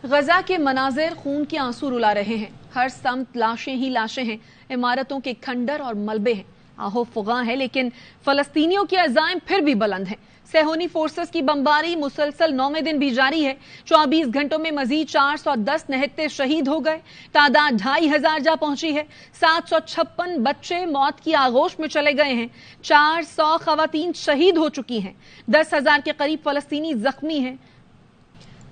غزہ کے مناظر خون کے آنسو رلا رہے ہیں. ہر سمت لاشیں ہی لاشیں ہیں. عمارتوں کے کھنڈر اور ملبے ہیں. آہو فغاں ہے لیکن فلسطینیوں کے عزائم پھر بھی بلند ہیں. صہیونی فورسز کی بمباری مسلسل 9ویں دن بھی جاری ہے. 24 گھنٹوں میں مزید 410 نہتے شہید ہو گئے. تعداد 2500 جا پہنچی ہے. 756 بچے موت کی آغوش میں چلے گئے ہیں. 400 خواتین شہید ہو چکی ہیں. 10,000 کے قریب فلسطینی زخمی ہیں.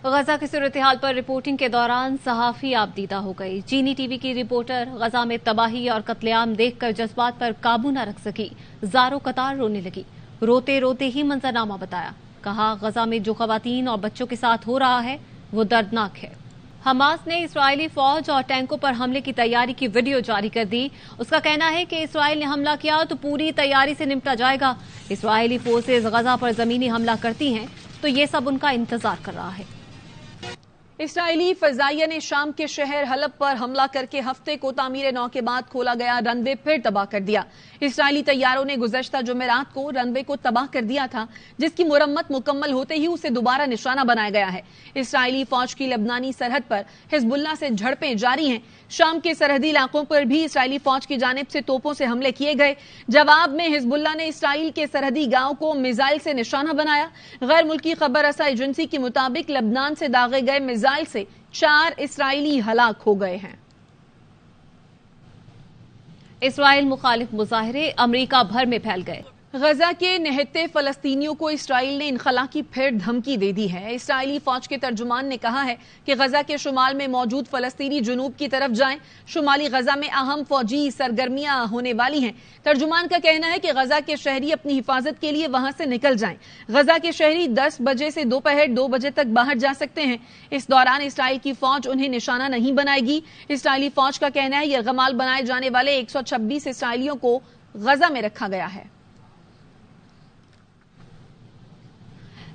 غزہ کی صورتحال پر رپورٹنگ کے دوران صحافی آبدیدہ ہو گئی. چینی ٹی وی کی رپورٹر غزہ میں تباہی اور قتل عام دیکھ کر جذبات پر قابو نہ رکھ سکی. زاروں قطار رونے لگی. روتے روتے ہی منظرنامہ بتایا. کہا غزہ میں جو خواتین اور بچوں کے ساتھ ہو رہا ہے وہ دردناک ہے. حماس نے اسرائیلی فوج اور ٹینکوں پر حملے کی تیاری کی ویڈیو جاری کر دی. اس کا کہنا ہے کہ اسرائیل نے حملہ کیا تو پوری تیاری سے نمٹا جائے گا. اسرائیلی فورسز غزہ پر زمینی حملہ کرتی ہیں تو یہ سب ان کا انتظار کر رہا ہے. اسرائیلی فضائیہ نے شام کے شہر حلب پر حملہ کر کے ہفتے کو تعمیر نو کے بعد کھولا گیا رن وے پھر تباہ کر دیا. اسرائیلی طیاروں نے گزشتہ جمعرات کو رن وے کو تباہ کر دیا تھا جس کی مرمت مکمل ہوتے ہی اسے دوبارہ نشانہ بنایا گیا ہے. اسرائیلی فوج کی لبنانی سرحد پر حزب اللہ سے جھڑپیں جاری ہیں. شام کے سرحدی علاقوں پر بھی اسرائیلی فوج کی جانب سے توپوں سے حملے کیے گئے. جواب میں حزب اللہ نے اسرائیل کے سرحدی گاؤں کو میزائل سے نشانہ بنایا. غیر ملکی خبر رساں ایجنسی کے مطابق لبنان سے داغے گئے میزائل سے 4 اسرائیلی ہلاک ہو گئے ہیں. اسرائیل مخالف مظاہرے امریکہ بھر میں پھیل گئے. غزہ کے نہتے فلسطینیوں کو اسرائیل نے انخلا کی پھر دھمکی دے دی ہے. اسرائیلی فوج کے ترجمان نے کہا ہے کہ غزہ کے شمال میں موجود فلسطینی جنوب کی طرف جائیں. شمالی غزہ میں اہم فوجی سرگرمیاں ہونے والی ہیں. ترجمان کا کہنا ہے کہ غزہ کے شہری اپنی حفاظت کے لیے وہاں سے نکل جائیں. غزہ کے شہری 10 بجے سے دوپہر 2 بجے تک باہر جا سکتے ہیں. اس دوران اسرائیل کی فوج انہیں نشانہ نہیں بنائے گی. اسرائیلی فوج کا کہنا ہے یہ غمال بنائے جانے والے 126 اسرائیلیوں کو غزہ میں رکھا گیا ہے.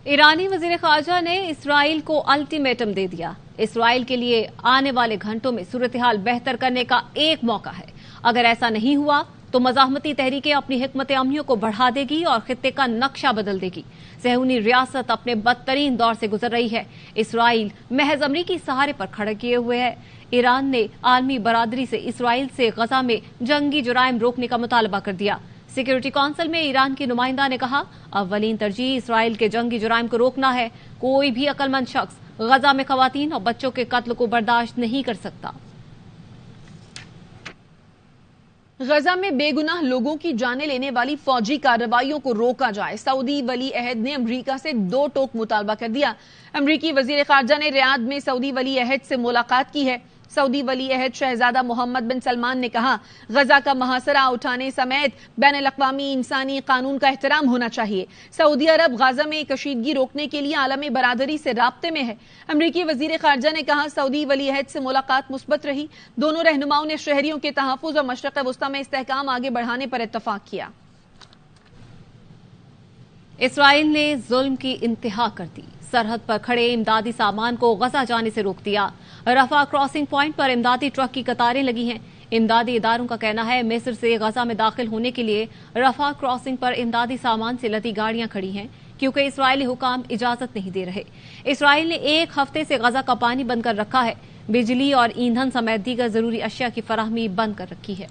ایرانی وزیر خارجہ نے اسرائیل کو الٹیمیٹم دے دیا. اسرائیل کے لیے آنے والے گھنٹوں میں صورتحال بہتر کرنے کا ایک موقع ہے. اگر ایسا نہیں ہوا تو مزاحمتی تحریکیں اپنی حکمت عملیوں کو بڑھا دے گی اور خطے کا نقشہ بدل دے گی. صہیونی ریاست اپنے بدترین دور سے گزر رہی ہے. اسرائیل محض امریکی سہارے پر کھڑا کیے ہوئے ہے. ایران نے عالمی برادری سے اسرائیل سے غزہ میں جنگی جرائم روکنے کا مطالبہ کر دیا. سیکورٹی کونسل میں ایران کی نمائندہ نے کہا اولین ترجیح اسرائیل کے جنگی جرائم کو روکنا ہے. کوئی بھی عقل مند شخص غزہ میں خواتین اور بچوں کے قتل کو برداشت نہیں کر سکتا. غزہ میں بے گناہ لوگوں کی جانیں لینے والی فوجی کارروائیوں کو روکا جائے. سعودی ولی عہد نے امریکہ سے 2 ٹوک مطالبہ کر دیا. امریکی وزیر خارجہ نے ریاض میں سعودی ولی عہد سے ملاقات کی ہے. سعودی ولی عہد شہزادہ محمد بن سلمان نے کہا غزہ کا محاصرہ اٹھانے سمیت بین الاقوامی انسانی قانون کا احترام ہونا چاہیے. سعودی عرب غزہ میں کشیدگی روکنے کے لیے عالمی برادری سے رابطے میں ہے. امریکی وزیر خارجہ نے کہا سعودی ولی عہد سے ملاقات مثبت رہی. دونوں رہنماؤں نے شہریوں کے تحفظ اور مشرق وسطی میں استحکام آگے بڑھانے پر اتفاق کیا. اسرائیل نے ظلم کی انتہا کر دی. سرحد پر کھڑے امدادی سامان کو غزہ جانے سے روک دیا. رفح کراسنگ پوائنٹ پر امدادی ٹرک کی قطاریں لگی ہیں. امدادی اداروں کا کہنا ہے مصر سے غزہ میں داخل ہونے کے لیے رفح کراسنگ پر امدادی سامان سے لدی گاڑیاں کھڑی ہیں کیونکہ اسرائیلی حکام اجازت نہیں دے رہے. اسرائیل نے 1 ہفتے سے غزہ کا پانی بند کر رکھا ہے. بجلی اور ایندھن سمیت دیگر ضروری اشیاء کی فراہمی بند کر رکھی ہے.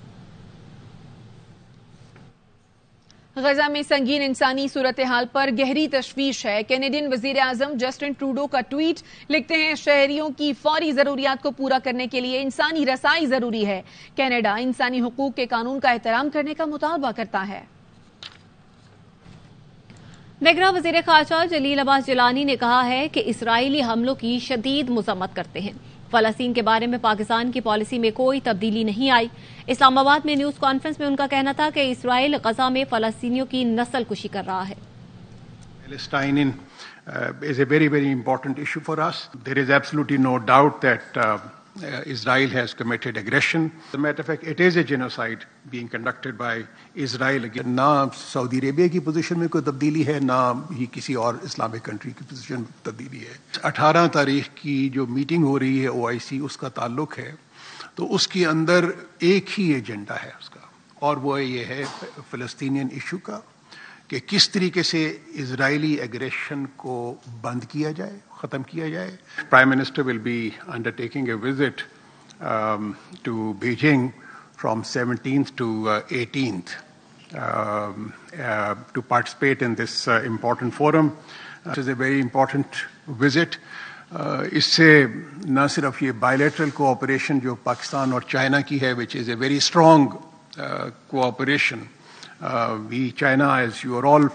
غزہ میں سنگین انسانی صورتحال پر گہری تشویش ہے. کینیڈین وزیر اعظم جسٹن ٹروڈو کا ٹویٹ لکھتے ہیں شہریوں کی فوری ضروریات کو پورا کرنے کے لیے انسانی رسائی ضروری ہے. کینیڈا انسانی حقوق کے قانون کا احترام کرنے کا مطالبہ کرتا ہے. نگراں وزیر خارجہ جلیل عباس جیلانی نے کہا ہے کہ اسرائیلی حملوں کی شدید مذمت کرتے ہیں. فلسطین کے بارے میں پاکستان کی پالیسی میں کوئی تبدیلی نہیں آئی. اسلام آباد میں نیوز کانفرنس میں ان کا کہنا تھا کہ اسرائیل غزہ میں فلسطینیوں کی نسل کشی کر رہا ہے. Palestine is a very, very important issue for us. There is absolutely no doubt that Israel has committed aggression. As a matter of fact, it is a genocide being conducted by Israel against. نہ سعودی عربیہ کی position میں کوئی تبدیلی ہے نہ ہی کسی اور Islamic country کی پوزیشن میں تبدیلی ہے. 18 تاریخ کی جو میٹنگ ہو رہی ہے OIC اس کا تعلق ہے تو اس کے اندر ایک ہی ایجنڈا ہے اس کا اور وہ یہ ہے فلسطینین ایشو کا کہ کس طریقے سے اسرائیلی ایگریشن کو بند کیا جائے, ختم کیا جائے. Prime minister will be undertaking a visit to Beijing from 17th to 18th to participate in this important forum. It is a very important visit. اس سے نہ صرف یہ بائیلیٹرل کوآپریشن جو پاکستان اور چائنا کی ہے, which is a very strong cooperation. China, as you are all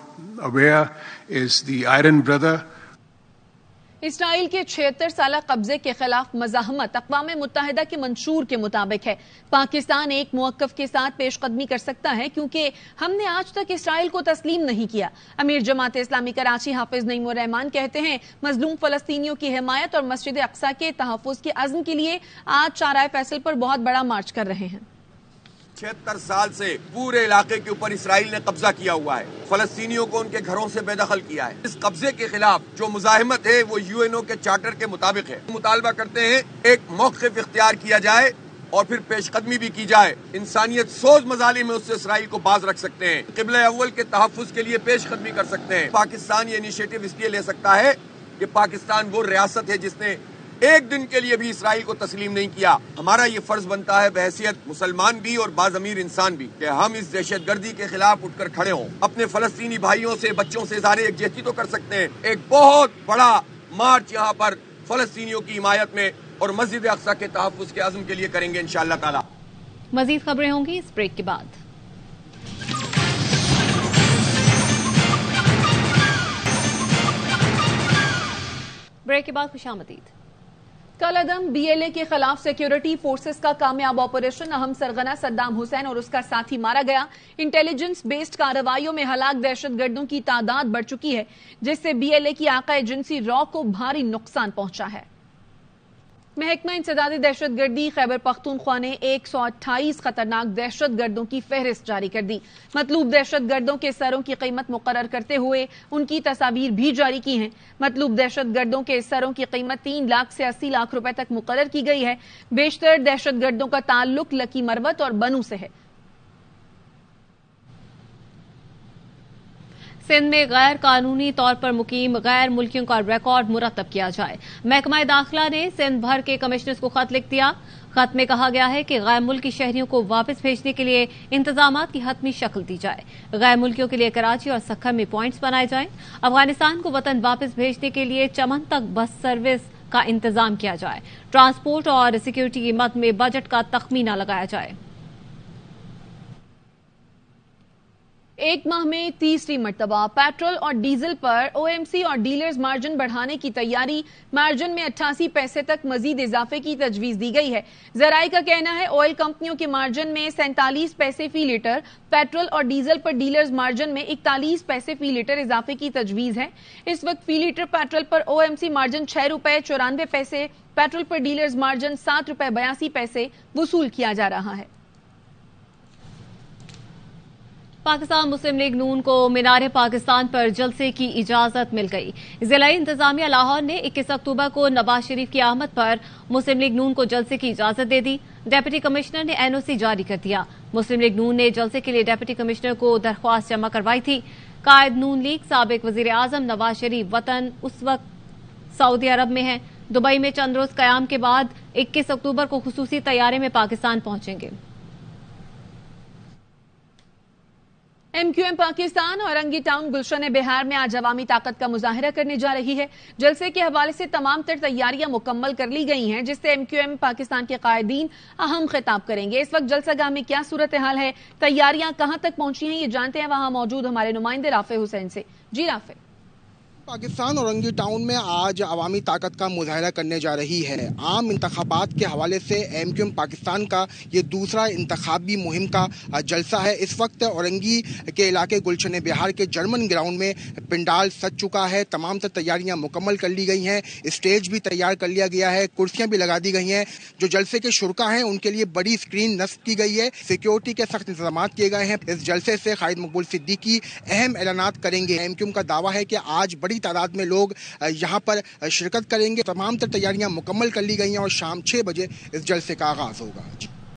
aware, is the iron brother. اسرائیل کے 76 سالہ قبضے کے خلاف مزاحمت اقوام متحدہ کے منشور کے مطابق ہے. پاکستان ایک موقف کے ساتھ پیش قدمی کر سکتا ہے کیونکہ ہم نے آج تک اسرائیل کو تسلیم نہیں کیا. امیر جماعت اسلامی کراچی حافظ نعیم الرحمان کہتے ہیں مظلوم فلسطینیوں کی حمایت اور مسجد اقصی کے تحفظ کے عزم کے لیے آج چارائے فیصل پر بہت بڑا مارچ کر رہے ہیں. 76 سال سے پورے علاقے کے اوپر اسرائیل نے قبضہ کیا ہوا ہے, فلسطینیوں کو ان کے گھروں سے بے دخل کیا ہے. اس قبضے کے خلاف جو مزاحمت ہے وہ UNO کے چارٹر کے مطابق ہے. مطالبہ کرتے ہیں ایک موقف اختیار کیا جائے اور پھر پیش قدمی بھی کی جائے. انسانیت سوز مظالم میں اس سے اسرائیل کو باز رکھ سکتے ہیں, قبلہ اول کے تحفظ کے لیے پیش قدمی کر سکتے ہیں. پاکستان یہ انیشیٹو اس لیے لے سکتا ہے کہ پاکستان وہ ریاست ہے جس نے ایک دن کے لیے بھی اسرائیل کو تسلیم نہیں کیا. ہمارا یہ فرض بنتا ہے بحیثیت مسلمان بھی اور باضمیر انسان بھی کہ ہم اس دہشت گردی کے خلاف اٹھ کر کھڑے ہوں. اپنے فلسطینی بھائیوں سے, بچوں سے اظہار یکجہتی تو کر سکتے ہیں. ایک بہت بڑا مارچ یہاں پر فلسطینیوں کی حمایت میں اور مسجد اقصی کے تحفظ کے عزم کے لیے کریں گے انشاءاللہ تعالی. مزید خبریں ہوں گی اس بریک کے بعد. بریک کے بعد خوش آمدید. کل عدم BLA کے خلاف سیکیورٹی فورسز کا کامیاب آپریشن, اہم سرغنہ صدام حسین اور اس کا ساتھی مارا گیا. انٹیلیجنس بیسڈ کارروائیوں میں ہلاک دہشت گردوں کی تعداد بڑھ چکی ہے جس سے BLA کی آقا ایجنسی را کو بھاری نقصان پہنچا ہے. محکمہ انسداد دہشت گردی خیبر پختونخوا نے 128 خطرناک دہشت گردوں کی فہرست جاری کر دی. مطلوب دہشت گردوں کے سروں کی قیمت مقرر کرتے ہوئے ان کی تصاویر بھی جاری کی ہیں. مطلوب دہشت گردوں کے سروں کی قیمت 3 لاکھ سے 80 لاکھ روپے تک مقرر کی گئی ہے. بیشتر دہشت گردوں کا تعلق لکی مروت اور بنو سے ہے. سندھ میں غیر قانونی طور پر مقیم غیر ملکیوں کا ریکارڈ مرتب کیا جائے. محکمہ داخلہ نے سندھ بھر کے کمشنرز کو خط لکھ دیا. خط میں کہا گیا ہے کہ غیر ملکی شہریوں کو واپس بھیجنے کے لیے انتظامات کی حتمی شکل دی جائے. غیر ملکیوں کے لیے کراچی اور سکھر میں پوائنٹس بنائے جائیں. افغانستان کو وطن واپس بھیجنے کے لیے چمن تک بس سروس کا انتظام کیا جائے. ٹرانسپورٹ اور سیکیورٹی کی مد میں بجٹ کا تخمینہ لگایا جائے. ایک ماہ میں تیسری مرتبہ پیٹرول اور ڈیزل پر OMC اور ڈیلرز مارجن بڑھانے کی تیاری. مارجن میں 88 پیسے تک مزید اضافے کی تجویز دی گئی ہے. ذرائع کا کہنا ہے آئل کمپنیوں کے مارجن میں 47 پیسے فی لیٹر, پیٹرول اور ڈیزل پر ڈیلرز مارجن میں 41 پیسے فی لیٹر اضافے کی تجویز ہے. اس وقت فی لیٹر پیٹرول پر OMC مارجن 6 روپے 94 پیسے, پیٹرول پر ڈیلرز مارجن 7 روپے 82 پیسے وصول کیا جا رہا ہے. پاکستان مسلم لیگ نون کو مینار پاکستان پر جلسے کی اجازت مل گئی. ضلعی انتظامیہ لاہور نے 21 اکتوبر کو نواز شریف کی آمد پر مسلم لیگ نون کو جلسے کی اجازت دے دی. ڈپٹی کمشنر نے NOC جاری کر دیا. مسلم لیگ نون نے جلسے کے لیے ڈپٹی کمشنر کو درخواست جمع کروائی تھی. قائد نون لیگ سابق وزیر اعظم نواز شریف وطن اس وقت سعودی عرب میں ہیں. دبئی میں چند روز قیام کے بعد 21 اکتوبر کو خصوصی طیارے میں پاکستان پہنچیں گے. MQM پاکستان اورنگی ٹاؤن گلشن بہار میں آج عوامی طاقت کا مظاہرہ کرنے جا رہی ہے. جلسے کے حوالے سے تمام تر تیاریاں مکمل کر لی گئی ہیں جس سے MQM پاکستان کے قائدین اہم خطاب کریں گے. اس وقت جلسہ گاہ میں کیا صورتحال ہے, تیاریاں کہاں تک پہنچی ہیں, یہ جانتے ہیں وہاں موجود ہمارے نمائندے رافع حسین سے. جی رافع. پاکستان اورنگی ٹاؤن میں آج عوامی طاقت کا مظاہرہ کرنے جا رہی ہے. عام انتخابات کے حوالے سے MQM پاکستان کا یہ دوسرا انتخابی مہم کا جلسہ ہے. اس وقت اورنگی کے علاقے گلشن بہار کے جرمن گراؤنڈ میں پنڈال سج چکا ہے. تمام تر تیاریاں مکمل کر لی گئی ہیں. اسٹیج بھی تیار کر لیا گیا ہے, کرسیاں بھی لگا دی گئی ہیں. جو جلسے کے شرکا ہیں ان کے لیے بڑی اسکرین نصب کی گئی ہے. سیکیورٹی کے سخت انتظامات کیے گئے ہیں. اس جلسے سے خالد مقبول صدیقی اہم اعلانات کریں گے. MQM کا دعویٰ ہے کہ آج بڑی تعداد میں لوگ یہاں پر شرکت کریں گے. تمام تر تیاریاں مکمل کر لی گئی ہیں اور شام 6 بجے اس جلسے کا آغاز ہوگا.